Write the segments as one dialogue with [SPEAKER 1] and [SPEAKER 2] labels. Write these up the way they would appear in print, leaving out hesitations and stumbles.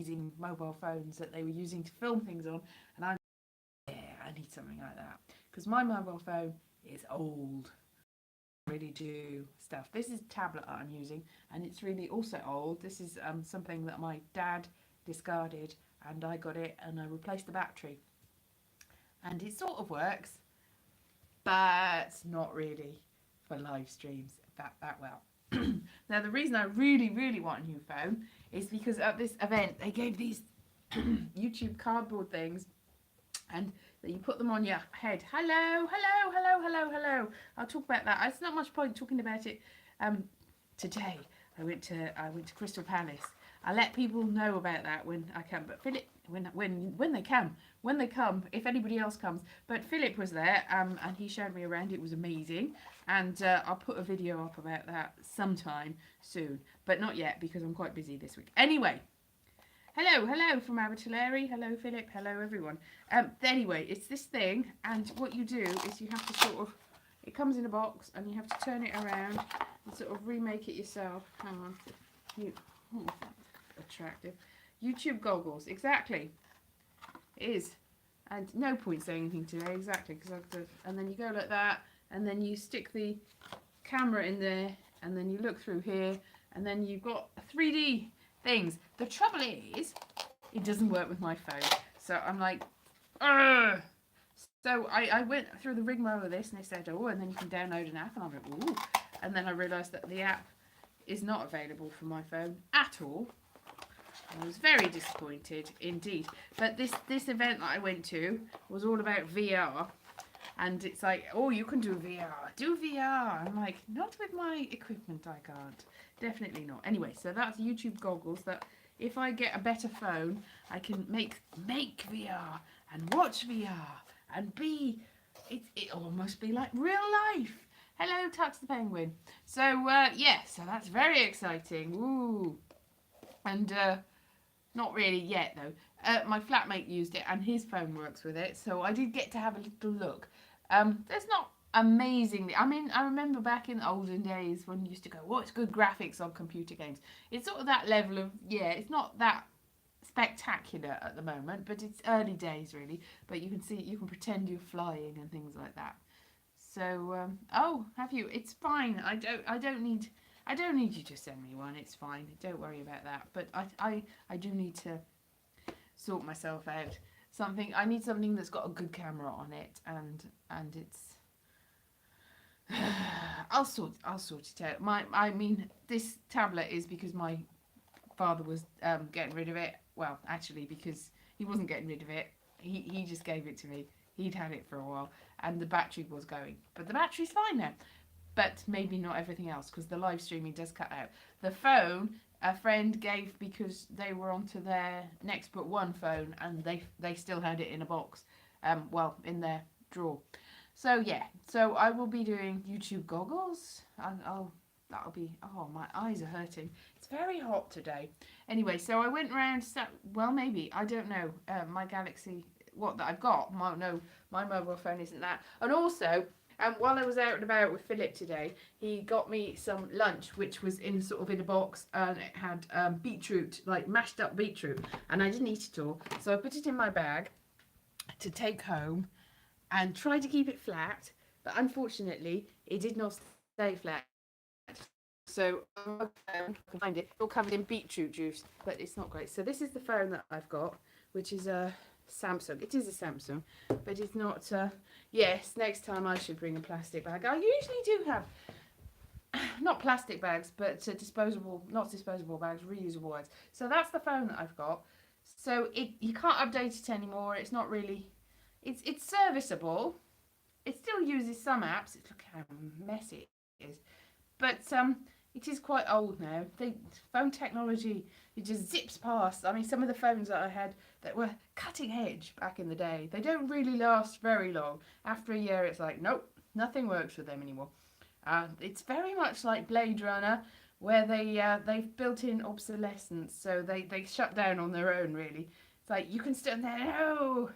[SPEAKER 1] amazing mobile phones that they were using to film things on, and I need something like that because my mobile phone is old. Really do stuff. This is a tablet that I'm using, and it's really also old. This is something that my dad discarded, and I got it and I replaced the battery, and it sort of works, but not really for live streams that well. Now the reason I really want a new phone is because at this event they gave these YouTube cardboard things, and that you put them on your head. Hello. I'll talk about that. It's not much point talking about it today. I went to Crystal Palace. I'll let people know about that when I can. But Philip, when they come, if anybody else comes. But Philip was there, and he showed me around. It was amazing, and I'll put a video up about that sometime soon, but not yet because I'm quite busy this week. Anyway. Hello from Abertillery. Hello, Philip. Hello, everyone. Anyway, it's this thing, and what you do is you have to sort of, it comes in a box, and you have to turn it around and sort of remake it yourself. Hang on. Attractive. YouTube goggles. Exactly. It is. And no point saying anything today. Exactly. Because I have to, and then you go like that, and then you stick the camera in there, and then you look through here, and then you've got a 3D things. The trouble is, it doesn't work with my phone. So I'm like, ugh. So I went through the rigmarole of this, and they said, oh, and then you can download an app, and I'm like, ooh. And then I realised that the app is not available for my phone at all. I was very disappointed indeed. But this event that I went to was all about VR. And it's like, oh, you can do VR. Do VR. I'm like, not with my equipment, I can't. Definitely not. Anyway, so that's YouTube goggles that if I get a better phone, I can make VR and watch VR and be, it almost be like real life. Hello, Tux the Penguin. So, yeah, so that's very exciting. Ooh. And not really yet, though. My flatmate used it and his phone works with it, so I did get to have a little look. There's not amazingly, I mean, I remember back in the olden days when you used to go, what's good graphics on computer games? It's sort of that level of, yeah, it's not that spectacular at the moment, but it's early days really. But you can see, you can pretend you're flying and things like that. So, oh, have you? It's fine. I don't need you to send me one. It's fine. Don't worry about that. But I do need to sort myself out. I need something that's got a good camera on it, and it's. I'll sort it out. I mean, this tablet is because my father was getting rid of it. Well, actually, because he wasn't getting rid of it. He just gave it to me. He'd had it for a while, and the battery was going. But the battery's fine now. But maybe not everything else, because the live streaming does cut out. The phone, a friend gave because they were onto their next but one phone, and they still had it in a box, well, in their drawer. So yeah, so I will be doing YouTube goggles. That'll be, oh, my eyes are hurting. It's very hot today. Anyway, so I went around, well, maybe, I don't know, my Galaxy, what that I've got, my mobile phone isn't that. And also, while I was out and about with Philip today, he got me some lunch, which was in a box, and it had beetroot, like mashed up beetroot, and I didn't eat it all, so I put it in my bag to take home and tried to keep it flat, but unfortunately, it did not stay flat. So I can find it. It's all covered in beetroot juice, but it's not great. So this is the phone that I've got, which is a Samsung. It is a Samsung, but it's not. Yes, next time I should bring a plastic bag. I usually do have not plastic bags, but not disposable bags, reusable ones. So that's the phone that I've got. So you can't update it anymore. It's not really. It's serviceable. It still uses some apps. Look how messy it is. But it is quite old now. The phone technology, it just zips past. I mean, some of the phones that I had that were cutting edge back in the day, they don't really last very long. After a year, it's like, nope, nothing works with them anymore. It's very much like Blade Runner, where they've built in obsolescence, so they shut down on their own, really. It's like, you can stand there,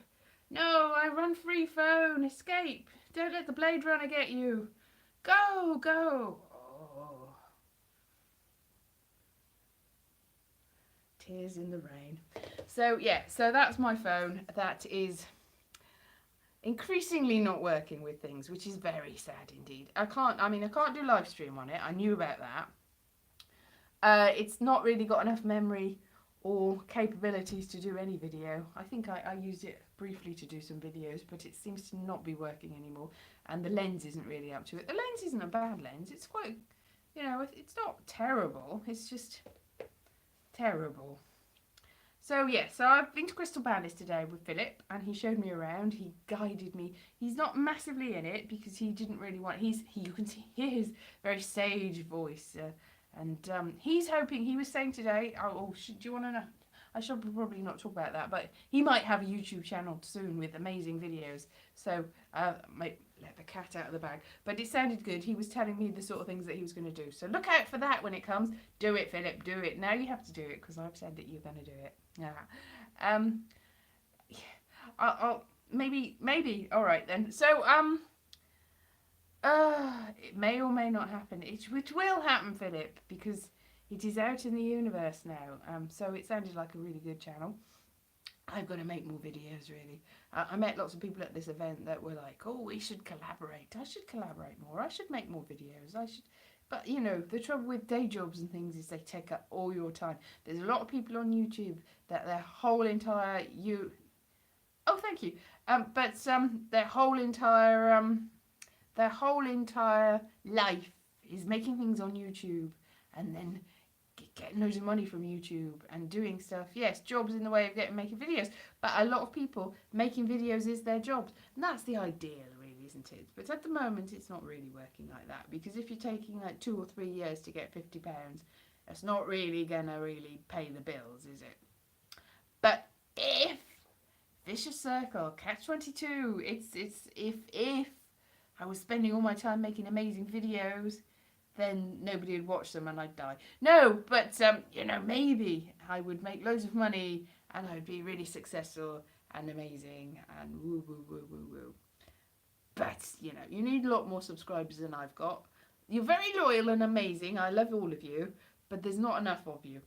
[SPEAKER 1] no, I run free phone, escape. Don't let the Blade Runner get you. Go. Tears in the rain. So yeah, so that's my phone. That is increasingly not working with things, which is very sad indeed. I can't do live stream on it. I knew about that. It's not really got enough memory or capabilities to do any video. I think I used it briefly to do some videos, but it seems to not be working anymore. And the lens isn't really up to it. The lens isn't a bad lens. It's quite, it's not terrible. It's just terrible. So yeah, so I've been to Crystal Palace today with Philip, and he showed me around. He guided me. He's not massively in it because he didn't really want. You can hear his very sage voice, and he's hoping. He was saying today, do you want to know? I should probably not talk about that, but he might have a YouTube channel soon with amazing videos. So might let the cat out of the bag. But it sounded good. He was telling me the sort of things that he was going to do. So look out for that when it comes. Do it, Philip. Do it. Now you have to do it because I've said that you're going to do it. Yeah. I'll maybe. All right then. So it may or may not happen. It will happen, Philip, because it is out in the universe now. So it sounded like a really good channel. I've got to make more videos, really. I met lots of people at this event that were like, oh, we should collaborate. I should collaborate more. I should make more videos. But, the trouble with day jobs and things is they take up all your time. There's a lot of people on YouTube that their whole entire... Oh, thank you. But their whole entire life is making things on YouTube and then getting loads of money from YouTube and doing stuff. Yes, jobs in the way of making videos, but a lot of people making videos is their jobs, and that's the ideal, really, isn't it? But at the moment, it's not really working like that, because if you're taking like 2 or 3 years to get £50, it's not really gonna pay the bills, is it? But if vicious circle, catch-22, it's if I was spending all my time making amazing videos, then nobody would watch them and I'd die. No, but, maybe I would make loads of money and I would be really successful and amazing and woo, woo, woo, woo, woo. But, you need a lot more subscribers than I've got. You're very loyal and amazing. I love all of you, but there's not enough of you.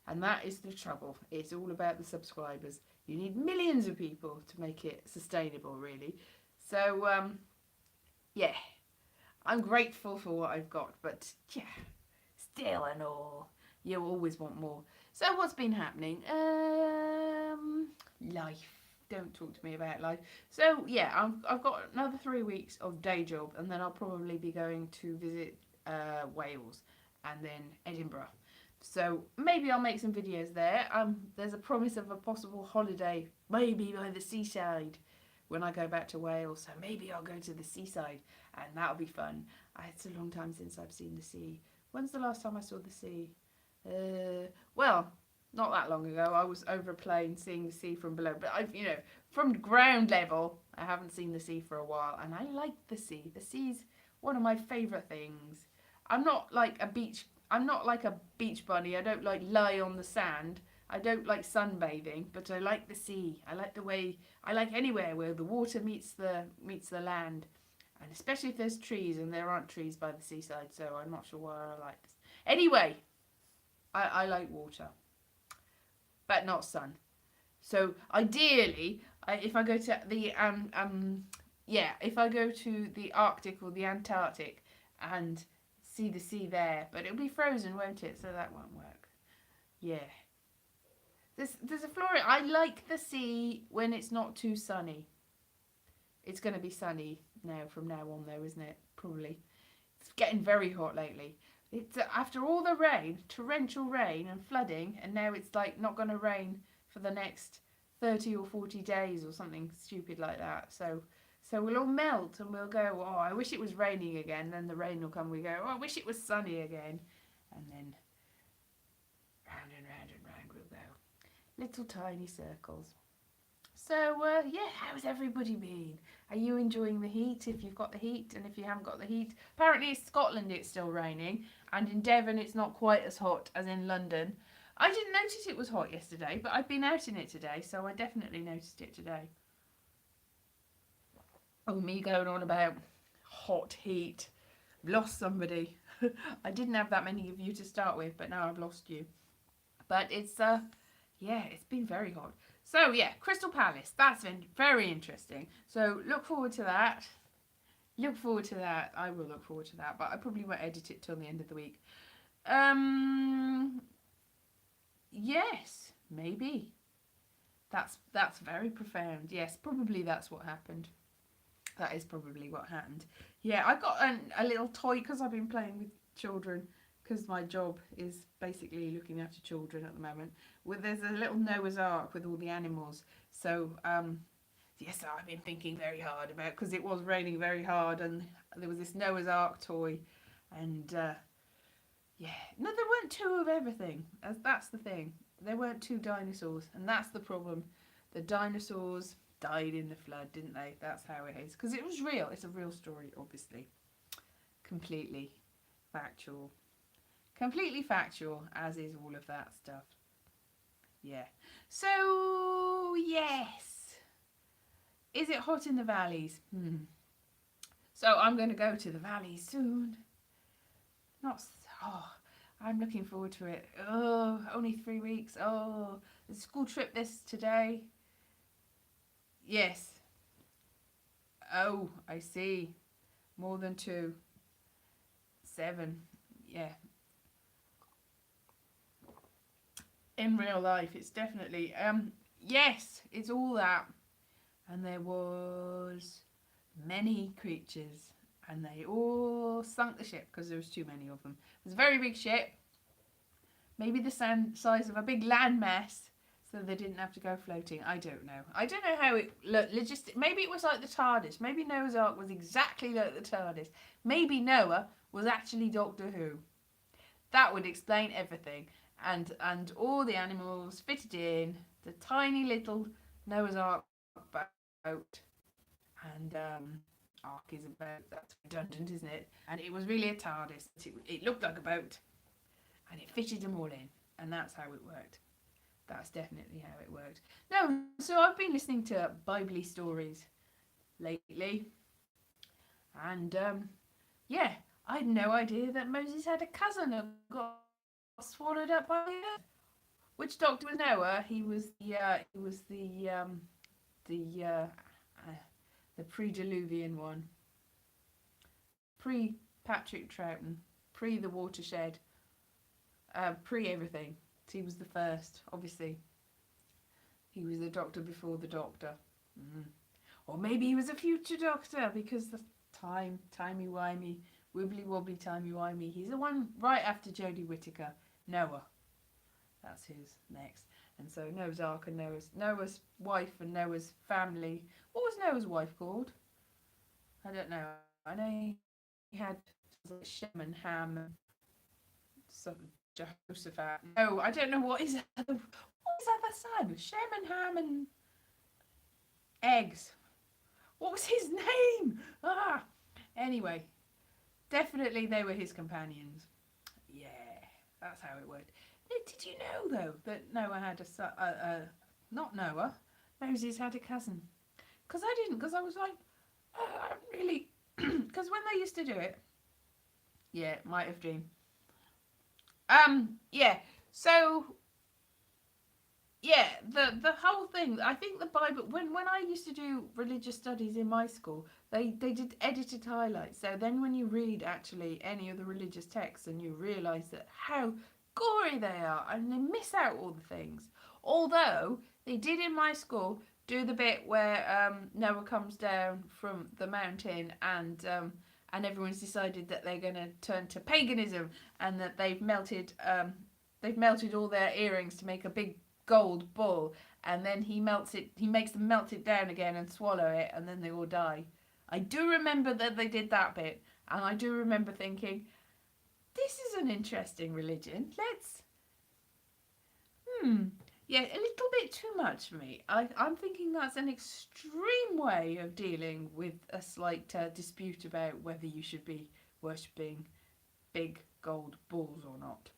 [SPEAKER 1] And that is the trouble. It's all about the subscribers. You need millions of people to make it sustainable, really. So, yeah. I'm grateful for what I've got, but yeah, still and all, you always want more. So what's been happening? Life. Don't talk to me about life. So yeah, I've got another 3 weeks of day job, and then I'll probably be going to visit Wales and then Edinburgh. So maybe I'll make some videos there. There's a promise of a possible holiday, maybe by the seaside, when I go back to Wales. So maybe I'll go to the seaside, and that'll be fun. It's a long time since I've seen the sea. When's the last time I saw the sea? Well, not that long ago. I was over a plane seeing the sea from below. But from ground level, I haven't seen the sea for a while, and I like the sea. The sea's one of my favourite things. I'm not like a beach bunny. I don't lie on the sand. I don't like sunbathing, but I like the sea. I like anywhere where the water meets the land, and especially if there's trees, and there aren't trees by the seaside, so I'm not sure why I like this. Anyway, I like water, but not sun. So ideally, if I go to the if I go to the Arctic or the Antarctic and see the sea there, but it'll be frozen, won't it? So that won't work. Yeah. There's a flaw. I like the sea when it's not too sunny. It's going to be sunny now from now on, though, isn't it? Probably. It's getting very hot lately. It's after all the rain, torrential rain and flooding, and now it's like not going to rain for the next 30 or 40 days or something stupid like that. So we'll all melt and we'll go, oh, I wish it was raining again. Then the rain will come. We go, oh, I wish it was sunny again. And then round and round and round we'll go. Little tiny circles. So, yeah, how's everybody been? Are you enjoying the heat, if you've got the heat? And if you haven't got the heat, apparently in Scotland it's still raining. And in Devon it's not quite as hot as in London. I didn't notice it was hot yesterday, but I've been out in it today, so I definitely noticed it today. Oh, me going on about hot heat. I've lost somebody. I didn't have that many of you to start with, but now I've lost you. But it's yeah, it's been very hot. So yeah, Crystal Palace. That's been very interesting. So look forward to that. Look forward to that. I will look forward to that, but I probably won't edit it till the end of the week. Yes, maybe. That's very profound. Yes, probably that's what happened. That is probably what happened. Yeah, I got a little toy because I've been playing with children because my job is basically looking after children at the moment. There's a little Noah's Ark with all the animals. So yes, I've been thinking very hard about because it was raining very hard and there was this Noah's Ark toy, and yeah, no, there weren't two of everything. That's the thing. There weren't two dinosaurs, and that's the problem. The dinosaurs died in the flood, didn't they? That's how it is. Because it was real. It's a real story, obviously. Completely factual. Completely factual, as is all of that stuff. Yeah. So, yes. Is it hot in the valleys? So I'm going to go to the valleys soon. Not... Oh, I'm looking forward to it. Oh, only 3 weeks. Oh, the school trip today. Yes. Oh, I see. More than 2. 7. Yeah. In real life, it's definitely yes, it's all that. And there was many creatures, and they all sunk the ship because there was too many of them. It was a very big ship, maybe the size of a big landmass, so they didn't have to go floating. I don't know. I don't know how it looked. Maybe it was like the TARDIS. Maybe Noah's Ark was exactly like the TARDIS. Maybe Noah was actually Doctor Who. That would explain everything. And all the animals fitted in the tiny little Noah's Ark boat. And Ark is a boat. That's redundant, isn't it? And it was really a TARDIS. It looked like a boat. And it fitted them all in. And that's how it worked. That's definitely how it worked. No, so I've been listening to Bible stories lately. And yeah, I had no idea that Moses had a cousin who got swallowed up by the earth. Which doctor was Noah? He was the pre-Diluvian one, pre-Patrick Troughton, pre the watershed, pre-everything. He was the first, obviously. He was the doctor before the doctor. Or maybe he was a future doctor because the timey-wimey, wibbly-wobbly timey-wimey. He's the one right after Jodie Whittaker. Noah. That's his next. And so Noah's Ark and Noah's wife and Noah's family. What was Noah's wife called? I don't know. I know he had Shem and Ham and something. Jehoshaphat. No, I don't know what his other son. Shem and Ham and eggs. What was his name? Anyway, definitely they were his companions. Yeah, that's how it worked. Did you know though that Noah had a son? Not Noah. Moses had a cousin. Because I didn't. Because I was like, I don't really. Because when they used to do it, yeah, it might have been. Yeah, so, yeah, the whole thing, I think the Bible, when I used to do religious studies in my school, they did edited highlights. So then when you read actually any of the religious texts and you realise that how gory they are and they miss out all the things. Although they did in my school do the bit where Noah comes down from the mountain and everyone's decided that they're going to turn to paganism and that they've melted all their earrings to make a big gold bull, and then he makes them melt it down again and swallow it, and then they all die. I do remember that they did that bit, and I do remember thinking, this is an interesting religion. Let's yeah, a little bit too much for me. I'm thinking that's an extreme way of dealing with a slight dispute about whether you should be worshipping big gold bulls or not.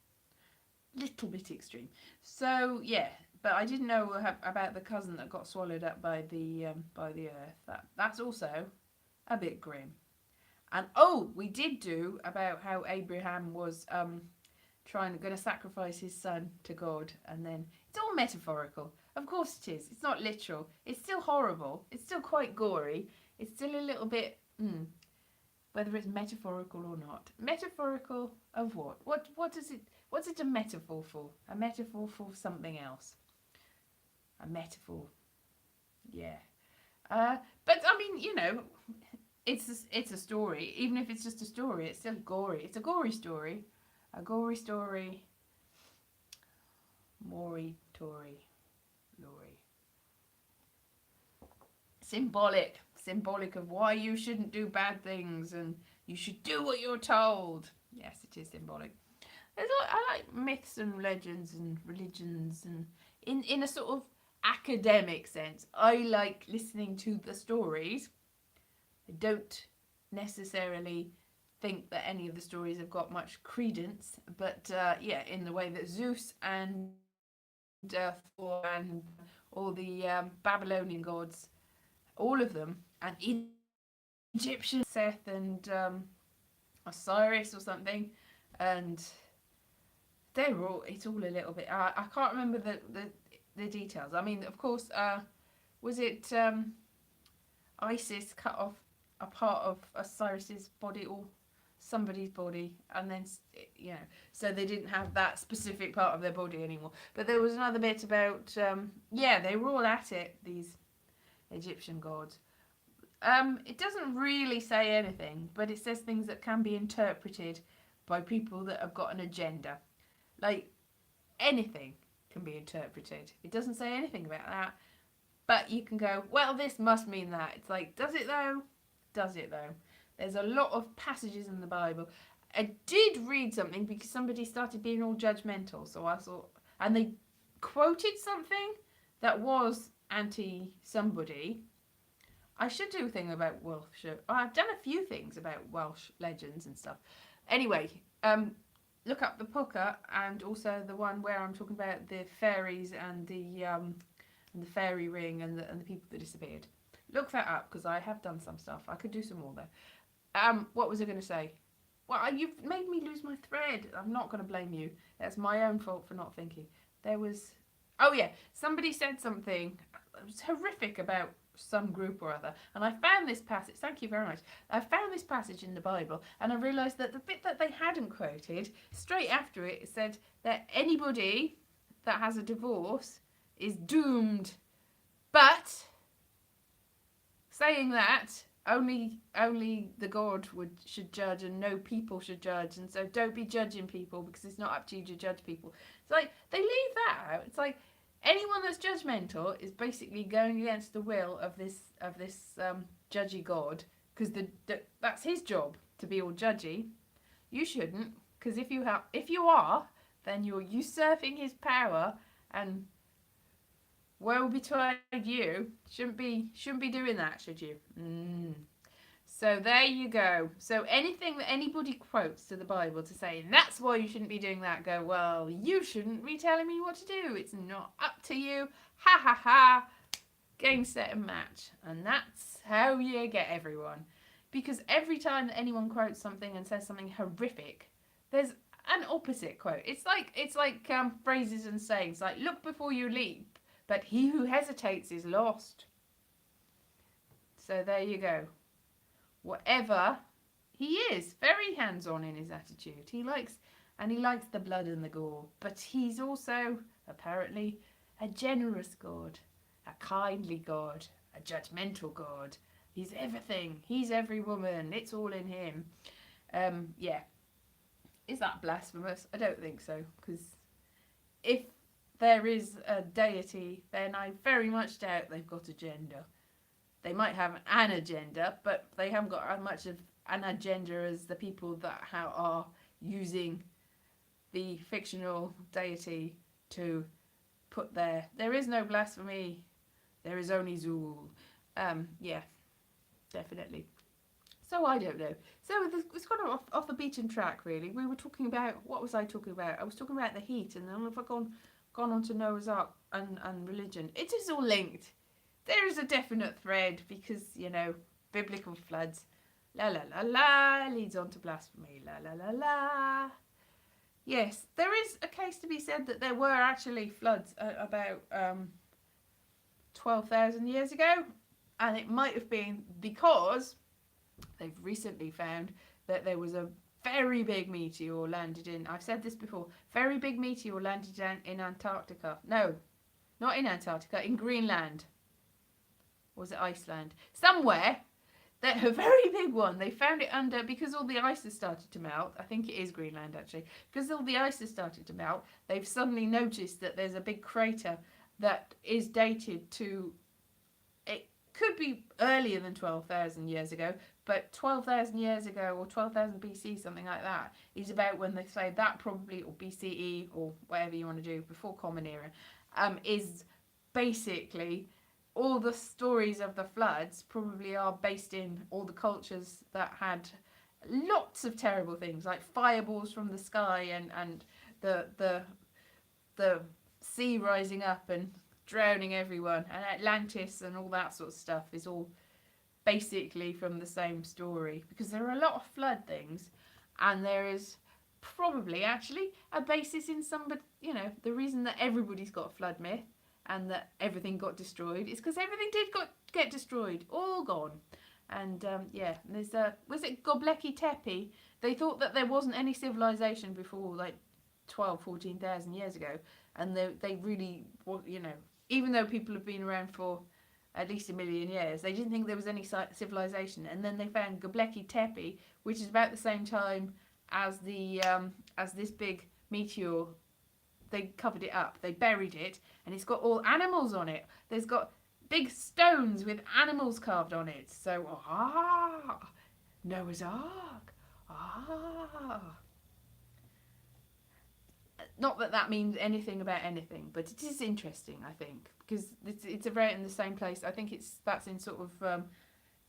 [SPEAKER 1] Little bit extreme. So yeah, but I didn't know about the cousin that got swallowed up by the earth. That's also a bit grim. And we did do about how Abraham was going to sacrifice his son to God, and then it's all metaphorical. Of course it is. It's not literal. It's still horrible. It's still quite gory. It's still a little bit, whether it's metaphorical or not. Metaphorical of what? What does it? What's it a metaphor for? A metaphor for something else. A metaphor. Yeah. But I mean, you know, it's a story. Even if it's just a story, it's still gory. It's a gory story. A gory story. Mori, Tori, Lori. Symbolic of why you shouldn't do bad things and you should do what you're told. Yes, it is symbolic. I like myths and legends and religions, and in a sort of academic sense. I like listening to the stories. I don't necessarily think that any of the stories have got much credence, but yeah, in the way that Zeus and Thor and all the Babylonian gods, all of them, and Egyptian Seth and Osiris or something, and it's all a little bit, I can't remember the details. I mean, of course, was it Isis cut off a part of Osiris's body or somebody's body, and then, you know, so they didn't have that specific part of their body anymore. But there was another bit about, yeah, they were all at it, these Egyptian gods. It doesn't really say anything, but it says things that can be interpreted by people that have got an agenda. Like, anything can be interpreted. It doesn't say anything about that, but you can go, well, this must mean that. It's like, does it though? Does it though? There's a lot of passages in the Bible. I did read something because somebody started being all judgmental, so I thought, and they quoted something that was anti-somebody. I should do a thing about Welsh. I've done a few things about Welsh legends and stuff. Anyway, look up the Pukka, and also the one where I'm talking about the fairies and the fairy ring and the people that disappeared. Look that up, because I have done some stuff. I could do some more there. What was I going to say? Well, you've made me lose my thread. I'm not going to blame you. That's my own fault for not thinking. There was, oh yeah, somebody said something. It was horrific about some group or other, and I found this passage. Thank you very much. I found this passage in the Bible, and I realised that the bit that they hadn't quoted, straight after it, said that anybody that has a divorce is doomed. But saying that, only the God should judge, and no people should judge, and so don't be judging people, because it's not up to you to judge people. It's like they leave that out. It's like anyone that's judgmental is basically going against the will of this judgy God, because that's his job to be all judgy. You shouldn't, because if you are, then you're usurping his power, and woe betide you. Shouldn't be doing that, should you? So there you go. So anything that anybody quotes to the Bible to say, that's why you shouldn't be doing that, go, well, you shouldn't be telling me what to do. It's not up to you. Ha ha ha. Game, set and match. And that's how you get everyone. Because every time that anyone quotes something and says something horrific, there's an opposite quote. It's like phrases and sayings, like, look before you leap, but he who hesitates is lost. So there you go. Whatever, he is very hands-on in his attitude. He likes the blood and the gore, but he's also apparently a generous God, a kindly God, a judgmental God. He's everything. He's every woman. It's all in him. Yeah. Is that blasphemous? I don't think so, because if there is a deity, then I very much doubt they've got a gender. They might have an agenda, but they haven't got as much of an agenda as the people that are using the fictional deity to put there. There is no blasphemy. There is only Zool. Yeah, definitely. So I don't know. So it's kind of off the beaten track, really. We were talking about, what was I talking about? I was talking about the heat, and then I've gone on to Noah's Ark and religion. It is all linked. There is a definite thread, because, you know, biblical floods, la la la la, leads on to blasphemy, la la la la. Yes, there is a case to be said that there were actually floods about 12,000 years ago, and it might have been because they've recently found that there was a very big meteor landed in, I've said this before, very big meteor landed in Antarctica. No, not in Antarctica, in Greenland. Or was it Iceland? Somewhere. That a very big one. They found it under, because all the ice has started to melt. I think it is Greenland actually. Because all the ice has started to melt, they've suddenly noticed that there's a big crater that is dated to, it could be earlier than 12,000 years ago, but 12,000 years ago or 12,000 BC, something like that, is about when they say that probably, or BCE, or whatever you want to do, before Common Era, is basically all the stories of the floods probably are based in all the cultures that had lots of terrible things, like fireballs from the sky and the sea rising up and drowning everyone, and Atlantis and all that sort of stuff is all basically from the same story, because there are a lot of flood things, and there is probably actually a basis in some, you know, the reason that everybody's got a flood myth and that everything got destroyed is because everything did get destroyed, all gone. And yeah, there's was it Göbekli Tepe? They thought that there wasn't any civilization before like 14,000 years ago, and they really, you know, even though people have been around for at least 1 million years, they didn't think there was any civilization. And then they found Göbekli Tepe, which is about the same time as the as this big meteor. They covered it up, they buried it, and it's got all animals on it. There's got big stones with animals carved on it. So, Noah's Ark. Not that that means anything about anything, but it is interesting, I think, because it's right in the same place. I think that's in sort of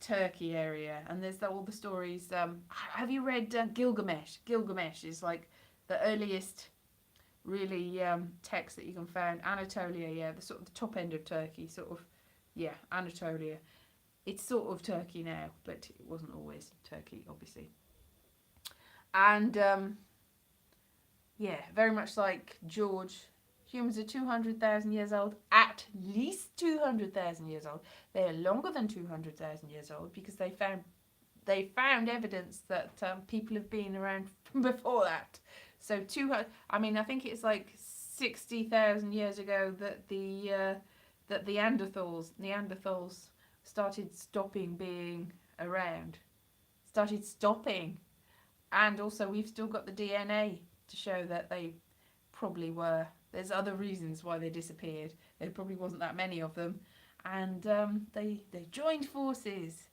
[SPEAKER 1] Turkey area, and there's all the stories. Have you read Gilgamesh? Gilgamesh is like the earliest really text that you can find. Anatolia, yeah, the sort of the top end of Turkey, sort of, yeah, Anatolia. It's sort of Turkey now, but it wasn't always Turkey, obviously. And yeah, very much like George, humans are 200,000 years old, at least 200,000 years old. They are longer than 200,000 years old because they found evidence that people have been around before that. So I mean, I think it's like 60,000 years ago that the Neanderthals started stopping being around, and also we've still got the DNA to show that they probably were. There's other reasons why they disappeared. There probably wasn't that many of them, and they joined forces,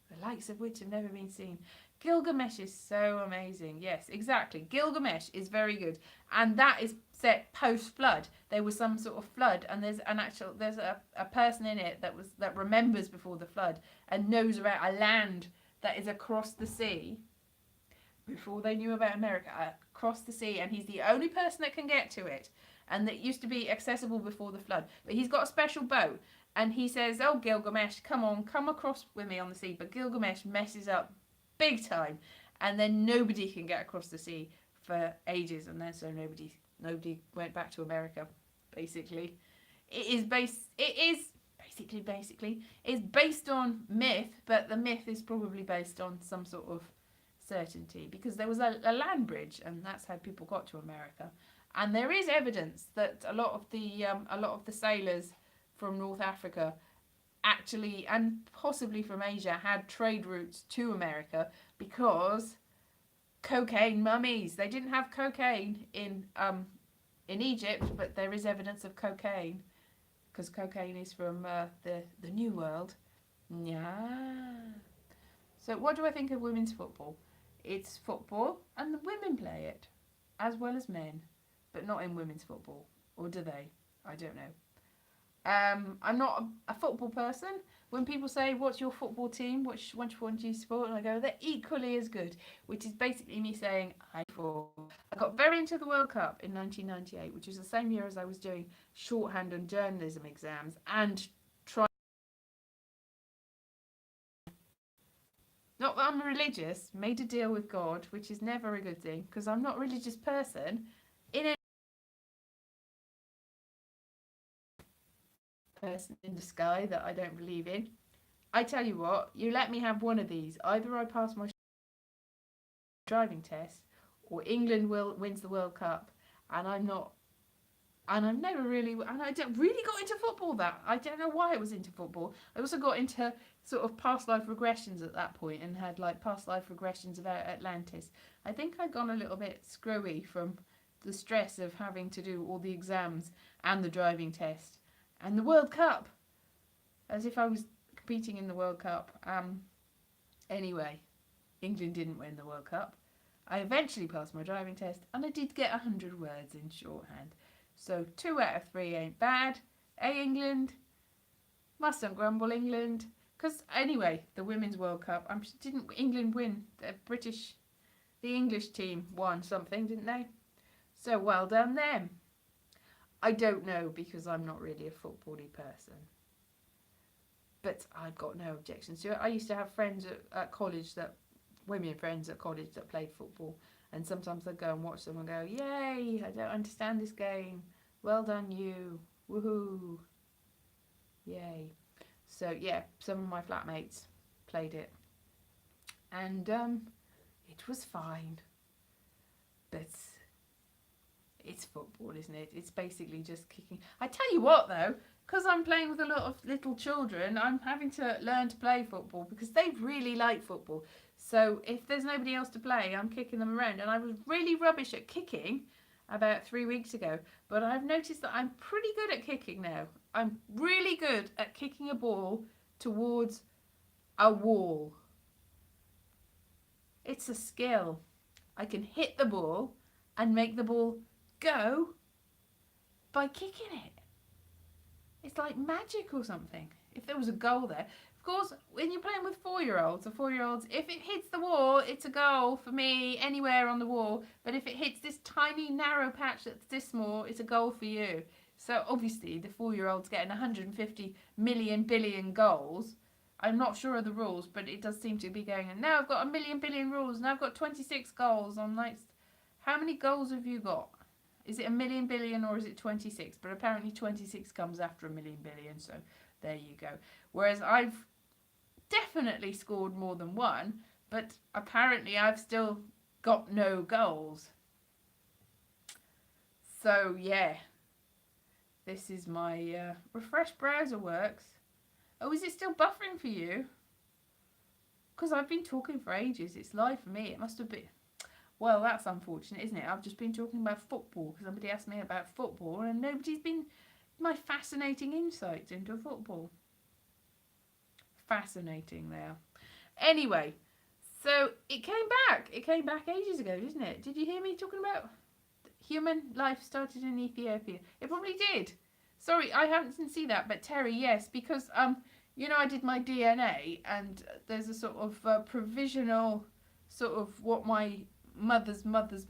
[SPEAKER 1] the likes of which have never been seen. Gilgamesh is so amazing. Yes, exactly. Gilgamesh is very good. And that is set post-flood. There was some sort of flood, and there's a person in it that remembers before the flood and knows about a land that is across the sea before they knew about America, across the sea, and he's the only person that can get to it. And that used to be accessible before the flood. But he's got a special boat, and he says, "Oh, Gilgamesh, come across with me on the sea." But Gilgamesh messes up big time, and then nobody can get across the sea for ages, and then so nobody went back to America. Basically, it's based on myth, but the myth is probably based on some sort of certainty, because there was a land bridge, and that's how people got to America. And there is evidence that a lot of the sailors from North Africa actually, and possibly from Asia, had trade routes to America because cocaine mummies. They didn't have cocaine in Egypt, but there is evidence of cocaine because cocaine is from the New World. Yeah. So what do I think of women's football? It's football, and the women play it as well as men, but not in women's football, or do they? I don't know. I'm not a football person. When people say, "What's your football team? Which one do you support?" and I go, "They're equally as good," which is basically me saying I got very into the World Cup in 1998, which was the same year as I was doing shorthand and journalism exams and trying. Not that I'm religious, made a deal with God, which is never a good thing because I'm not a religious person. In a person in the sky that I don't believe in. I tell you what, you let me have one of these. Either I pass my driving test, or England wins the World Cup, and I'm not. And I've never really, and I really got into football. That I don't know why I was into football. I also got into sort of past life regressions at that point, and had like past life regressions about Atlantis. I think I'd gone a little bit screwy from the stress of having to do all the exams and the driving test and the World Cup, as if I was competing in the World Cup. Anyway, England didn't win the World Cup. I eventually passed my driving test, and I did get 100 words in shorthand. So 2 out of 3 ain't bad. England. Mustn't grumble, England. Because anyway, the Women's World Cup, didn't England win? The English team won something, didn't they? So well done them. I don't know because I'm not really a football-y person. But I've got no objections to it. I used to have friends at college women friends at college that played football. And sometimes I'd go and watch them and go, yay, I don't understand this game. Well done you. Woohoo. Yay. So, yeah, some of my flatmates played it. And it was fine. But it's football, isn't it? It's basically just kicking. I tell you what, though, because I'm playing with a lot of little children, I'm having to learn to play football because they really like football. So if there's nobody else to play, I'm kicking them around. And I was really rubbish at kicking about 3 weeks ago. But I've noticed that I'm pretty good at kicking now. I'm really good at kicking a ball towards a wall. It's a skill. I can hit the ball and make the ball go by kicking it. It's like magic or something. If there was a goal there. Of course, when you're playing with 4-year-olds, if it hits the wall, it's a goal for me anywhere on the wall. But if it hits this tiny narrow patch that's this small, it's a goal for you. So obviously the 4-year-old's getting 150 million billion goals. I'm not sure of the rules, but it does seem to be going. And now I've got a million billion rules. Now I've got 26 goals. I'm like, how many goals have you got? Is it a million billion or is it 26? But apparently 26 comes after a million billion. So there you go. Whereas I've definitely scored more than one, but apparently I've still got no goals. So yeah, this is my refresh browser works. Oh, is it still buffering for you? Because I've been talking for ages. It's live for me. It must have been. Well, that's unfortunate, isn't it? I've just been talking about football because somebody asked me about football and nobody's been my fascinating insights into football. Fascinating there. Anyway, so it came back. It came back ages ago, didn't it? Did you hear me talking about human life started in Ethiopia? It probably did. Sorry, I didn't see that, but Terry, yes, because you know, I did my DNA, and there's a sort of provisional sort of what my mother's like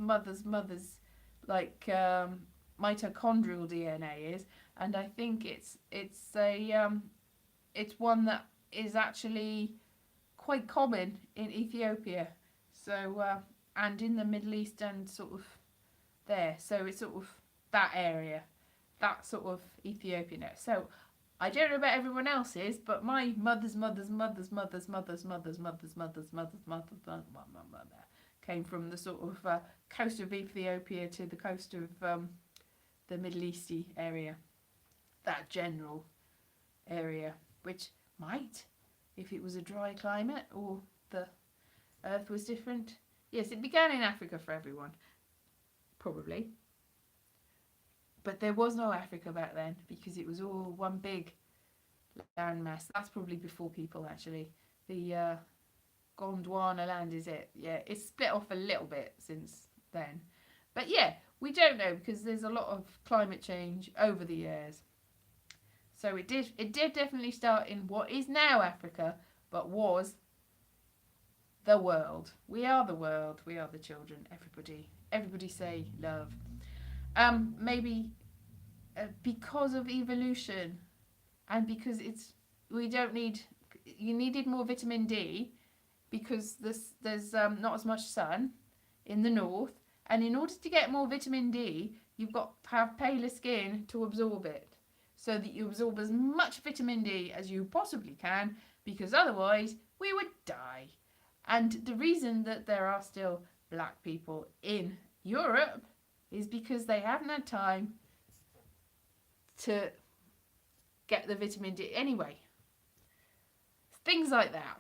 [SPEAKER 1] mitochondrial DNA is, and I think it's one that is actually quite common in Ethiopia, so and in the Middle East and sort of there, so it's sort of that area, that sort of Ethiopia now. So I don't know about everyone else's, but my mother's mother came from the sort of coast of Ethiopia to the coast of the Middle Easty area, that general area, which might, if it was a dry climate or the earth was different. Yes, it began in Africa for everyone, probably. But there was no Africa back then because it was all one big landmass. That's probably before people actually. The Gondwana land, is it? Yeah, it's split off a little bit since then. But yeah, we don't know because there's a lot of climate change over the years. So it did definitely start in what is now Africa, but was the world. We are the world. We are the children. Everybody say love. Maybe because of evolution and because you needed more vitamin D, because there's not as much sun in the north, and in order to get more vitamin D, you've got to have paler skin to absorb it, so that you absorb as much vitamin D as you possibly can, because otherwise we would die. And the reason that there are still black people in Europe is because they haven't had time to get the vitamin D. Anyway, things like that.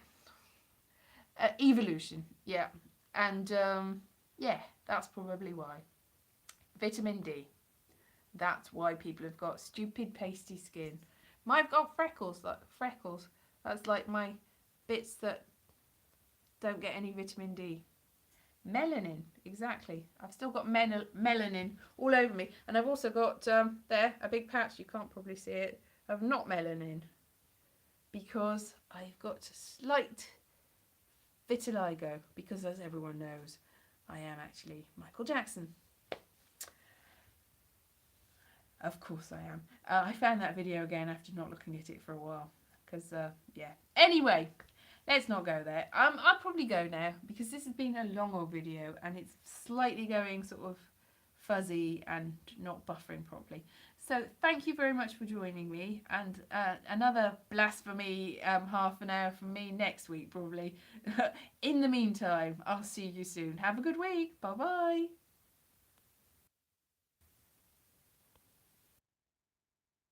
[SPEAKER 1] Evolution, yeah. And yeah, that's probably why. Vitamin D. That's why people have got stupid pasty skin. I've got freckles. That's like my bits that don't get any vitamin D. Melanin, exactly. I've still got melanin all over me. And I've also got, there, a big patch, you can't probably see it, of not melanin. Because I've got a slight vitiligo. Because as everyone knows, I am actually Michael Jackson. Of course I am. I found that video again after not looking at it for a while. Because, yeah. Anyway, let's not go there. I'll probably go now because this has been a long old video and it's slightly going sort of fuzzy and not buffering properly. So thank you very much for joining me, and another blasphemy half an hour from me next week probably. In the meantime, I'll see you soon. Have a good week. Bye bye.